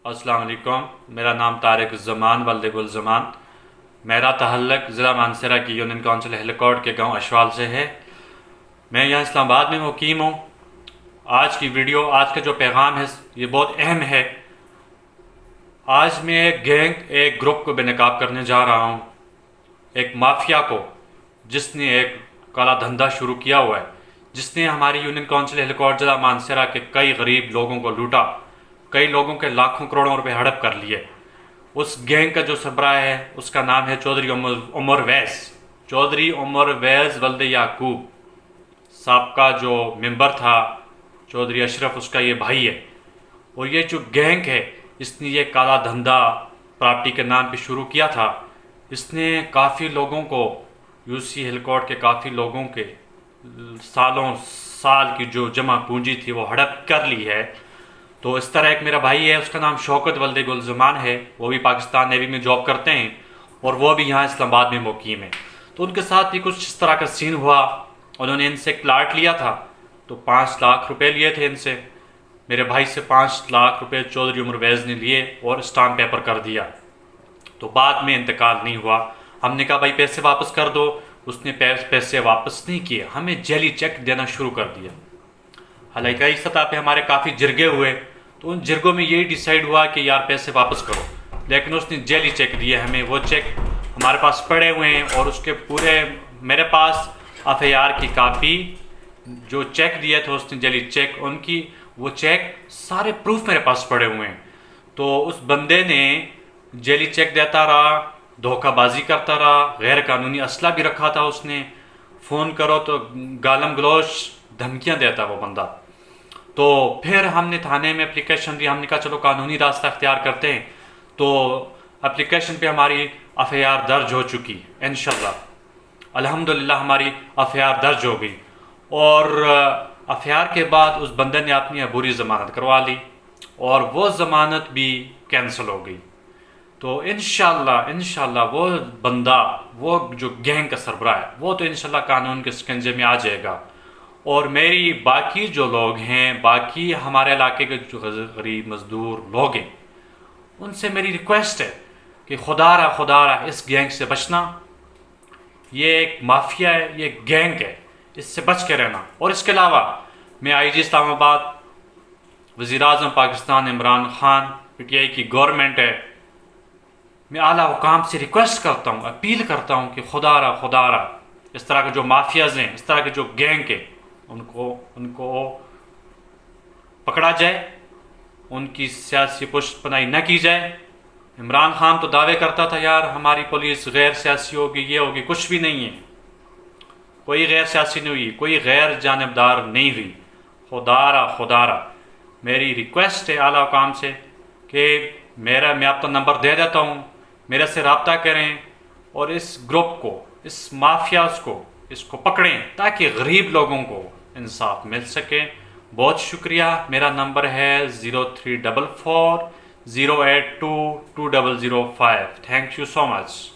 अस्सलाम वालेकुम। मेरा नाम तारिक ज़मान वल्द गुल ज़मान। मेरा तहल्लुक़ ज़िला मानसरा की यूनियन काउंसिल हिलकोट के गांव अशवाल से है। मैं यहाँ इस्लामाबाद में मुकीम हूँ। आज की वीडियो, आज का जो पैगाम है ये बहुत अहम है। आज मैं एक ग्रुप को बेनकाब करने जा रहा हूँ, एक माफिया को, जिसने एक काला धंधा शुरू किया हुआ है, जिसने हमारी यूनियन काउंसिल हिलकोट ज़िला मानसरा के कई गरीब लोगों को लूटा, कई लोगों के लाखों करोड़ों रुपए हड़प कर लिए। उस गैंग का जो सरबराह है उसका नाम है चौधरी उमर वैस। चौधरी उमर वैस वल्द याकूब साहब का जो मेंबर था चौधरी अशरफ, उसका ये भाई है। और ये जो गैंग है, इसने ये काला धंधा प्रॉपर्टी के नाम पे शुरू किया था। इसने काफ़ी लोगों को, यूसी हिलकोट के काफ़ी लोगों के सालों साल की जो जमा पूंजी थी वो हड़प कर ली है। तो इस तरह एक मेरा भाई है, उसका नाम शौकत वल्द गुल ज़मान है। वो भी पाकिस्तान नेवी में जॉब करते हैं और वो भी यहाँ इस्लामाबाद में मुकीम है। तो उनके साथ भी कुछ इस तरह का सीन हुआ। उन्होंने इनसे एक प्लाट लिया था, तो 5 लाख रुपए लिए थे इनसे। मेरे भाई से 5 लाख रुपए चौधरी उमर वैज़ ने लिए और स्टाम्प पेपर कर दिया। तो बाद में इंतकाल नहीं हुआ। हमने कहा भाई पैसे वापस कर दो। उसने पैसे वापस नहीं किए, हमें जेली चेक देना शुरू कर दिया। हालांकि इस सतह पे हमारे काफ़ी जिरगे हुए, तो उन जिरगों में यही डिसाइड हुआ कि यार पैसे वापस करो, लेकिन उसने जेली चेक दिए हमें। वो चेक हमारे पास पड़े हुए हैं और उसके पूरे मेरे पास एफआईआर की कापी, जो चेक दिए थे उसने जेली चेक, उनकी वो चेक सारे प्रूफ मेरे पास पड़े हुए हैं। तो उस बंदे ने जेली चेक देता रहा, धोखाबाजी करता रहा, गैर कानूनी असला भी रखा था उसने। फ़ोन करो तो गालम गलोच धमकियाँ देता वो बंदा। तो फिर हमने थाने में एप्लीकेशन दी। हमने कहा चलो कानूनी रास्ता अख्तियार करते हैं। तो एप्लीकेशन पे हमारी एफआईआर दर्ज हो चुकी इंशाल्लाह। अल्हम्दुलिल्लाह हमारी एफआईआर दर्ज हो गई और एफआईआर के बाद उस बंदे ने अपनी अबूरी ज़मानत करवा ली और वो ज़मानत भी कैंसिल हो गई। तो इंशाल्लाह वो बंदा, वो जो गैंग का सरबराह है, वो तो इंशाल्लाह कानून के शिकंजे में आ जाएगा। और मेरी बाकी जो लोग हैं, बाकी हमारे इलाके के जो गरीब मजदूर लोग हैं, उनसे मेरी रिक्वेस्ट है कि खुदारा इस गैंग से बचना। ये एक माफिया है, ये गैंग है, इससे बच के रहना। और इसके अलावा मैं आईजी इस्लामाबाद, वज़ीर आज़म पाकिस्तान इमरान खान, पीटीआई की गवर्नमेंट है, मैं आला हुकाम से रिक्वेस्ट करता हूँ, अपील करता हूँ कि खुदारा इस तरह के जो माफियाज हैं, इस तरह के जो गैंग के, उनको पकड़ा जाए, उनकी सियासी पुष्टपनाही न की जाए। इमरान खान तो दावे करता था यार हमारी पुलिस गैर सियासी होगी, ये होगी, कुछ भी नहीं है। कोई गैर सियासी नहीं हुई, कोई गैर जानबदार नहीं हुई। खुदारा मेरी रिक्वेस्ट है आला हुकाम से कि मैं आपका नंबर दे देता हूँ, मेरे से रब्ता करें और इस ग्रुप को, इस माफियाज को, इसको पकड़ें ताकि गरीब लोगों को इंसाफ मिल सके। बहुत शुक्रिया। मेरा नंबर है 0344 082 2005। Thank you so much.